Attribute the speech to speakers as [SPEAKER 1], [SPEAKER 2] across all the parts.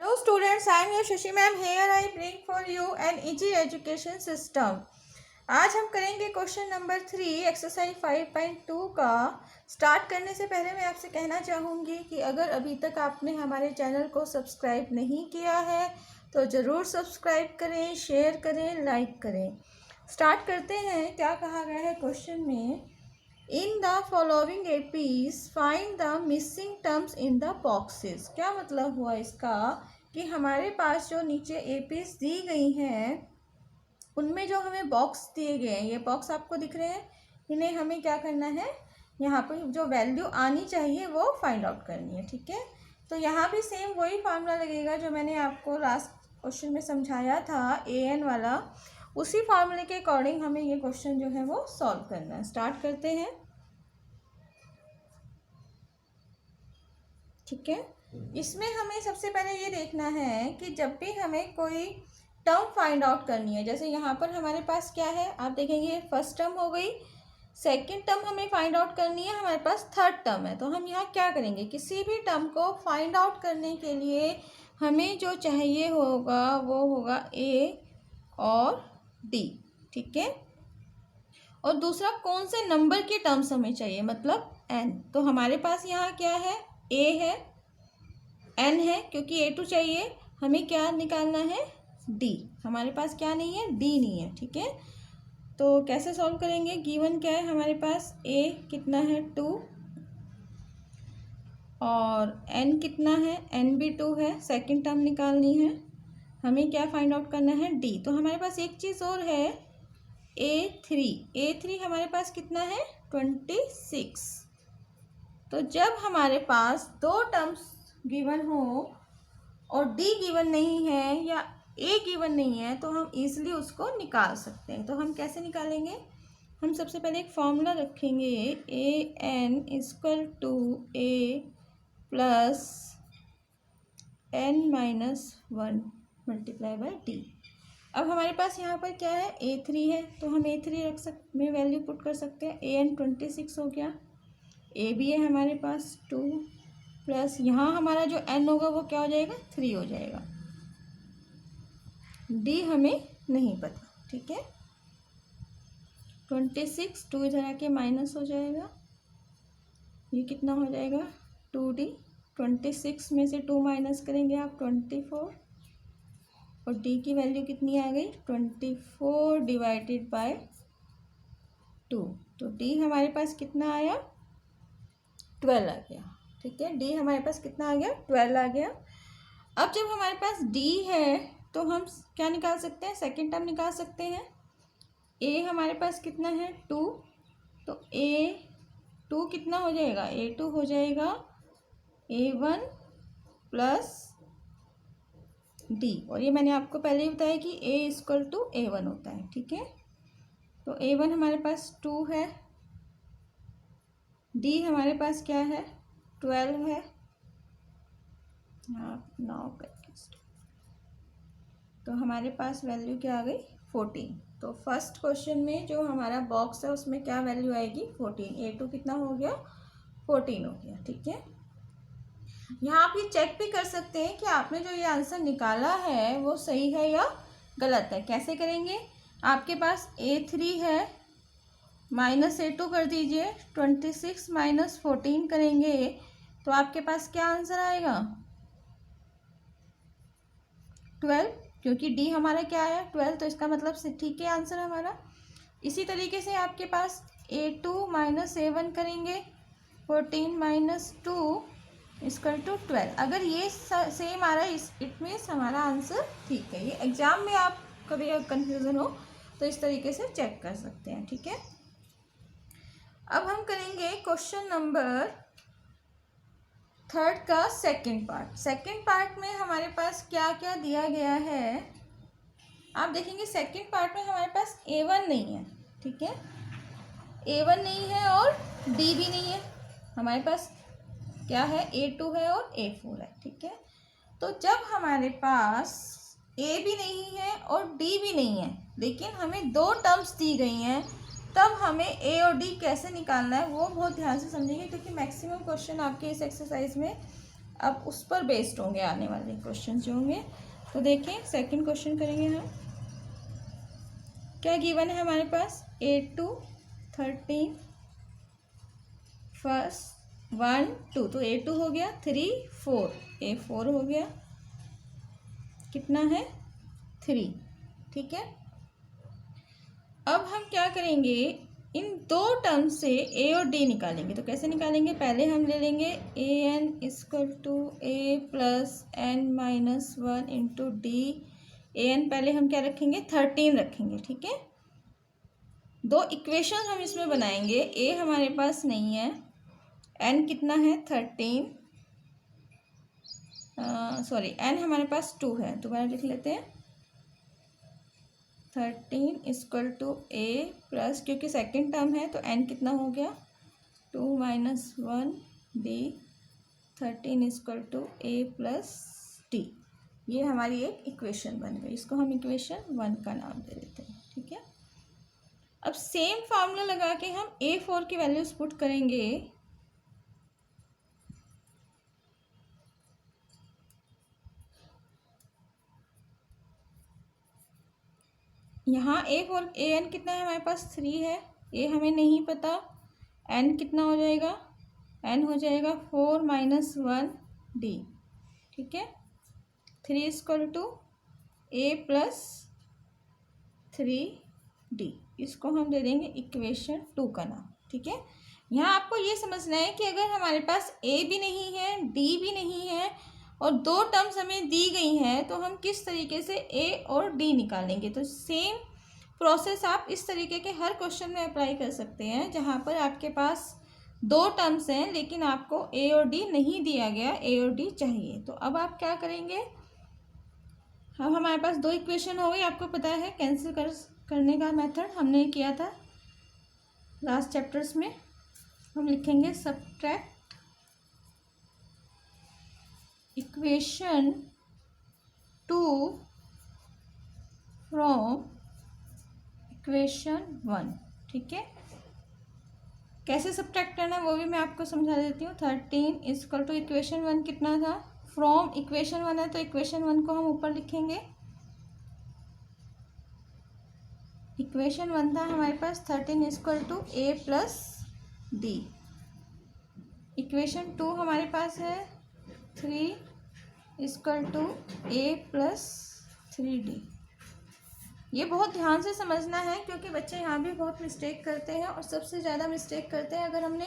[SPEAKER 1] Hello students, I am your Shashi ma'am. Here I bring for you an easy education system. आज हम करेंगे question number 3 exercise 5.2 का। Start करने से पहले मैं आपसे कहना चाहूँगी कि अगर अभी तक आपने हमारे चैनल को सब्सक्राइब नहीं किया है तो ज़रूर सब्सक्राइब करें, शेयर करें, लाइक करें। स्टार्ट करते हैं। क्या कहा गया है क्वेश्चन में? In the following APs find the missing terms in the boxes. क्या मतलब हुआ इसका कि हमारे पास जो नीचे एपीज दी गई हैं उनमें जो हमें बॉक्स दिए गए हैं, ये बॉक्स आपको दिख रहे हैं, इन्हें हमें क्या करना है, यहाँ पर जो वैल्यू आनी चाहिए वो फाइंड आउट करनी है। ठीक है, तो यहाँ भी सेम वही फार्मूला लगेगा जो मैंने आपको लास्ट क्वेश्चन में समझाया था, an वाला। उसी फार्मूले के अकॉर्डिंग हमें ये क्वेश्चन जो है वो सॉल्व करना है। स्टार्ट करते हैं। ठीक है, इसमें हमें सबसे पहले ये देखना है कि जब भी हमें कोई टर्म फाइंड आउट करनी है, जैसे यहाँ पर हमारे पास क्या है, आप देखेंगे फर्स्ट टर्म हो गई, सेकंड टर्म हमें फाइंड आउट करनी है, हमारे पास थर्ड टर्म है। तो हम यहाँ क्या करेंगे, किसी भी टर्म को फाइंड आउट करने के लिए हमें जो चाहिए होगा वो होगा ए और डी। ठीक है, और दूसरा कौन से नंबर के टर्म्स हमें चाहिए, मतलब एन। तो हमारे पास यहाँ क्या है, ए है, एन है, क्योंकि ए टू चाहिए, हमें क्या निकालना है, डी। हमारे पास क्या नहीं है, डी नहीं है। ठीक है, तो कैसे सॉल्व करेंगे? गिवन क्या है हमारे पास, ए कितना है 2 और एन कितना है, एन भी 2 है, सेकंड टर्म निकालनी है, हमें क्या फाइंड आउट करना है, डी। तो हमारे पास एक चीज़ और है, ए थ्री हमारे पास कितना है 26। तो जब हमारे पास दो टर्म्स गिवन हो और डी गिवन नहीं है या ए गिवन नहीं है तो हम इजीली उसको निकाल सकते हैं। तो हम कैसे निकालेंगे? हम सबसे पहले एक फॉर्मूला रखेंगे, A N equal to A plus N minus 1 multiply by D. अब हमारे पास यहाँ पर क्या है, ए3 है, तो हम ए3 रख सकते में वैल्यू पुट कर सकते हैं। ए एन 26 हो गया, ए भी है हमारे पास 2 प्लस यहाँ हमारा जो एन होगा वो क्या हो जाएगा, 3 हो जाएगा। डी हमें नहीं पता। ठीक है, 26 2 इधर आके माइनस हो जाएगा, ये कितना हो जाएगा 2D। 26 में से 2 माइनस करेंगे आप 24 और डी की वैल्यू कितनी आ गई 24 डिवाइडेड बाय 2। तो डी हमारे पास कितना आया 12 आ गया। ठीक है, डी हमारे पास कितना आ गया 12 आ गया। अब जब हमारे पास डी है तो हम क्या निकाल सकते हैं, सेकंड टर्म निकाल सकते हैं। ए हमारे पास कितना है 2, तो A2 कितना हो जाएगा, A2 हो जाएगा A1 प्लस डी। और ये मैंने आपको पहले ही बताया कि A इक्वल टू A1 होता है। ठीक है, तो A1 हमारे पास 2 है, डी हमारे पास क्या है 12 है, आप 9 करके, तो हमारे पास वैल्यू क्या आ गई 14। तो फर्स्ट क्वेश्चन में जो हमारा बॉक्स है उसमें क्या वैल्यू आएगी 14। A2 कितना हो गया 14 हो गया। ठीक है, यहाँ आप ये चेक भी कर सकते हैं कि आपने जो ये आंसर निकाला है वो सही है या गलत है। कैसे करेंगे, आपके पास A3 है, माइनस A2 कर दीजिए, 26 माइनस 14 करेंगे तो आपके पास क्या आंसर आएगा 12, क्योंकि डी हमारा क्या है 12, तो इसका मतलब से ठीक है आंसर हमारा। इसी तरीके से आपके पास A2 माइनस A1 करेंगे, 14 माइनस 2 इक्वल टू 12। अगर ये सेम आ रहा है इट मीन्स हमारा आंसर ठीक है। ये एग्जाम में आप कभी कंफ्यूजन हो तो इस तरीके से चेक कर सकते हैं। ठीक है, अब हम करेंगे क्वेश्चन नंबर 3 का सेकंड पार्ट। सेकंड पार्ट में हमारे पास क्या क्या दिया गया है, आप देखेंगे सेकंड पार्ट में हमारे पास A1 नहीं है। ठीक है, A1 नहीं है और D भी नहीं है, हमारे पास क्या है A2 है और A4 है। ठीक है, तो जब हमारे पास A भी नहीं है और D भी नहीं है लेकिन हमें दो टर्म्स दी गई हैं, तब हमें A और D कैसे निकालना है वो बहुत ध्यान से समझेंगे, क्योंकि मैक्सिमम क्वेश्चन आपके इस एक्सरसाइज में अब उस पर बेस्ड होंगे आने वाले क्वेश्चन जो होंगे। तो देखें सेकंड क्वेश्चन करेंगे हम। क्या गिवन है हमारे पास 8 to 13 फर्स्ट 1 2, तो A2 हो गया, 3 4 A4 हो गया, कितना है 3। ठीक है, अब हम क्या करेंगे, इन दो टर्म से ए और डी निकालेंगे। तो कैसे निकालेंगे, पहले हम ले लेंगे A N equal to A plus N minus 1 into D. A N पहले हम क्या रखेंगे 13 रखेंगे। ठीक है, दो इक्वेशन हम इसमें बनाएंगे। ए हमारे पास नहीं है, एन कितना है 13, सॉरी एन हमारे पास 2 है, दोबारा लिख लेते हैं 13 इक्वल टू ए प्लस, क्योंकि सेकंड टर्म है तो एन कितना हो गया 2 minus 1 d, 13 equal to A plus t. ये हमारी एक इक्वेशन बन गई, इसको हम इक्वेशन 1 का नाम दे देते हैं। ठीक है, अब सेम फार्मूला लगा के हम A4 की वैल्यूज पुट करेंगे। यहाँ A4 AN कितना है हमारे पास 3 है, ए हमें नहीं पता, एन कितना हो जाएगा, एन हो जाएगा 4 माइनस 1 डी। ठीक है, 3 equal to A plus 3 d, इसको हम दे देंगे इक्वेशन 2 का नाम। ठीक है, यहाँ आपको ये समझना है कि अगर हमारे पास ए भी नहीं है डी भी नहीं है और दो टर्म्स हमें दी गई हैं, तो हम किस तरीके से ए और डी निकालेंगे। तो सेम प्रोसेस आप इस तरीके के हर क्वेश्चन में अप्लाई कर सकते हैं, जहाँ पर आपके पास दो टर्म्स हैं लेकिन आपको ए और डी नहीं दिया गया, ए और डी चाहिए। तो अब आप क्या करेंगे, अब हमारे पास दो इक्वेशन हो गई, आपको पता है कैंसिल करने का मेथड हमने किया था लास्ट चैप्टर्स में। हम लिखेंगे सब्ट्रैक्ट इक्वेशन 2 फ्रॉम इक्वेशन 1। ठीक है, कैसे सब्ट्रैक्ट करना है वो भी मैं आपको समझा देती हूँ। 13 इक्वल टू इक्वेशन 1 कितना था, फ्रॉम इक्वेशन 1 है तो इक्वेशन 1 को हम ऊपर लिखेंगे। इक्वेशन 1 था हमारे पास 13 equal to A plus d. Equation 2 हमारे पास है 3 equal to A plus 3d। ये बहुत ध्यान से समझना है क्योंकि बच्चे यहाँ भी बहुत मिस्टेक करते हैं और सबसे ज़्यादा मिस्टेक करते हैं अगर हमने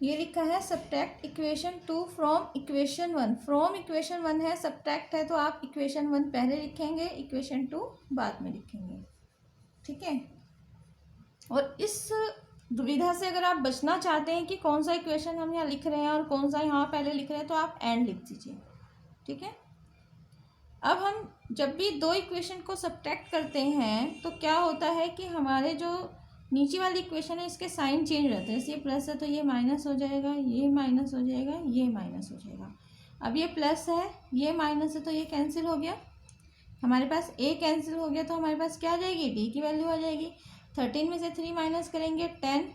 [SPEAKER 1] ये लिखा है subtract equation 2 from equation 1। From equation 1 है, सब्ट्रैक्ट है, तो आप इक्वेशन 1 पहले लिखेंगे, इक्वेशन 2 बाद में लिखेंगे। ठीक है, और इस दुविधा से अगर आप बचना चाहते हैं कि कौन सा इक्वेशन हम यहाँ लिख रहे हैं और कौन सा यहाँ पहले लिख रहे हैं, तो आप एंड लिख दीजिए। ठीक है, अब हम जब भी दो इक्वेशन को सब्ट्रैक्ट करते हैं तो क्या होता है कि हमारे जो नीचे वाली इक्वेशन है इसके साइन चेंज रहते हैं। जैसे ये प्लस है तो ये माइनस हो जाएगा, ये माइनस हो जाएगा, ये माइनस हो जाएगा। अब ये प्लस है, ये माइनस है, तो ये कैंसिल हो गया, हमारे पास ए कैंसिल हो गया, तो हमारे पास क्या आ जाएगी, डी की वैल्यू आ जाएगी। 13 में से 3 माइनस करेंगे 10,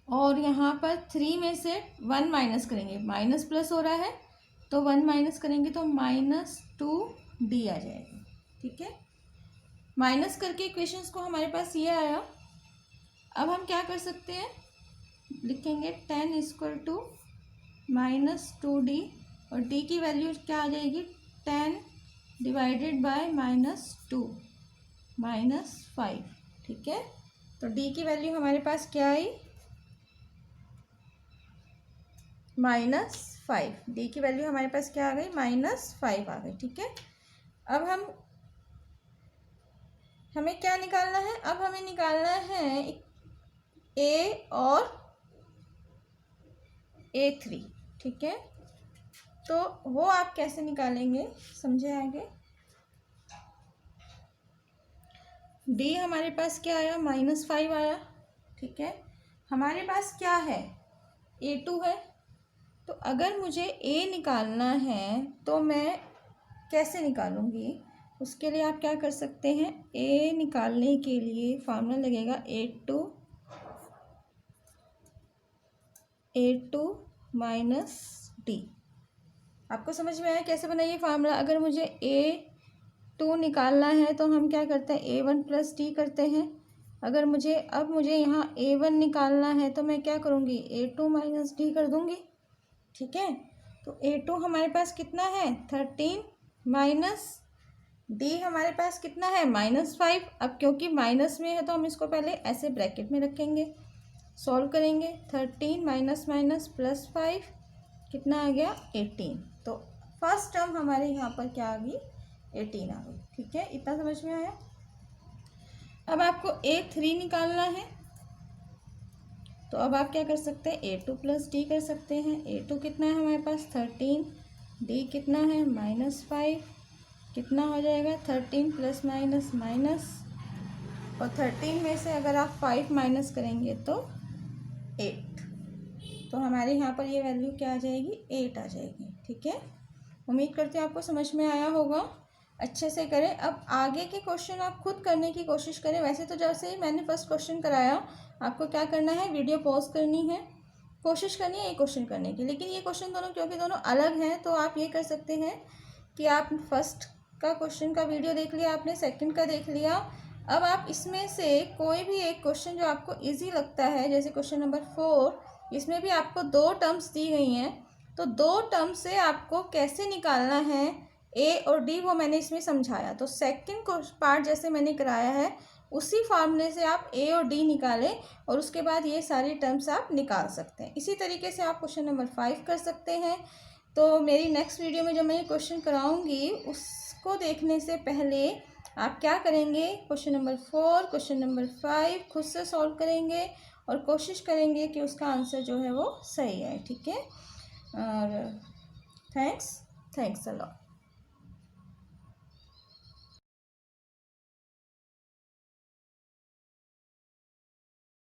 [SPEAKER 1] और यहाँ पर 3 में से 1 माइनस करेंगे, माइनस प्लस हो रहा है तो 1 माइनस करेंगे तो -2d आ जाएगा। ठीक है, माइनस करके इक्वेशंस को हमारे पास ये आया। अब हम क्या कर सकते हैं, लिखेंगे 10 इक्वल टू -2d, और d की वैल्यू क्या आ जाएगी 10 डिवाइडेड बाय -2 -5। ठीक है, तो d की वैल्यू हमारे पास क्या आई -5। डी की वैल्यू हमारे पास क्या आ गई -5 आ गई। ठीक है, अब हमें क्या निकालना है, अब हमें निकालना है ए और A3। ठीक है, तो वो आप कैसे निकालेंगे समझे आगे। डी हमारे पास क्या आया -5 आया। ठीक है, हमारे पास क्या है A2 है, तो अगर मुझे ए निकालना है तो मैं कैसे निकालूंगी, उसके लिए आप क्या कर सकते हैं, ए निकालने के लिए फार्मूला लगेगा A2 माइनस डी। आपको समझ में आया कैसे बनाइए फार्मूला? अगर मुझे A2 निकालना है तो हम क्या करते हैं, A1 प्लस डी करते हैं। अगर मुझे यहाँ A1 निकालना है तो मैं क्या करूँगी, A2 माइनस डी कर दूँगी। ठीक है, तो A2 हमारे पास कितना है 13 माइनस डी हमारे पास कितना है -5। अब क्योंकि माइनस में है तो हम इसको पहले ऐसे ब्रैकेट में रखेंगे, सॉल्व करेंगे। 13 माइनस माइनस प्लस 5 कितना आ गया 18। तो फर्स्ट टर्म हमारे यहाँ पर क्या आ गई 18 आ गई। ठीक है, इतना समझ में आया। अब आपको A3 निकालना है तो अब आप क्या कर सकते हैं, A2 प्लस डी कर सकते हैं। A2 कितना है हमारे पास 13, डी कितना है -5, कितना हो जाएगा 13 प्लस माइनस माइनस, और 13 में से अगर आप 5 माइनस करेंगे तो 8। तो हमारे यहाँ पर ये वैल्यू क्या आ जाएगी 8 आ जाएगी। ठीक है, उम्मीद करती हूँ आपको समझ में आया होगा। अच्छे से करें। अब आगे के क्वेश्चन आप खुद करने की कोशिश करें। वैसे तो जैसे ही मैंने फर्स्ट क्वेश्चन कराया, आपको क्या करना है, वीडियो पॉज करनी है, कोशिश करनी है ये क्वेश्चन करने की। लेकिन ये क्वेश्चन दोनों क्योंकि दोनों अलग हैं तो आप ये कर सकते हैं कि आप फर्स्ट का क्वेश्चन का वीडियो देख लिया आपने, सेकंड का देख लिया। अब आप इसमें से कोई भी एक क्वेश्चन जो आपको इजी लगता है, जैसे क्वेश्चन नंबर 4, इसमें भी आपको 2 टर्म्स दी गई हैं, तो 2 टर्म से आपको कैसे निकालना है ए और डी, वो मैंने इसमें समझाया। तो सेकंड पार्ट जैसे मैंने कराया है उसी फार्मूले से आप ए और डी निकालें और उसके बाद ये सारी टर्म्स आप निकाल सकते हैं। इसी तरीके से आप क्वेश्चन नंबर 5 कर सकते हैं। तो मेरी नेक्स्ट वीडियो में जब मैं ये क्वेश्चन कराऊंगी उसको देखने से पहले आप क्या करेंगे, क्वेश्चन नंबर 4, क्वेश्चन नंबर 5 खुद से सॉल्व करेंगे और कोशिश करेंगे कि उसका आंसर जो है वो सही है। ठीक है, और थैंक्स अ लॉट।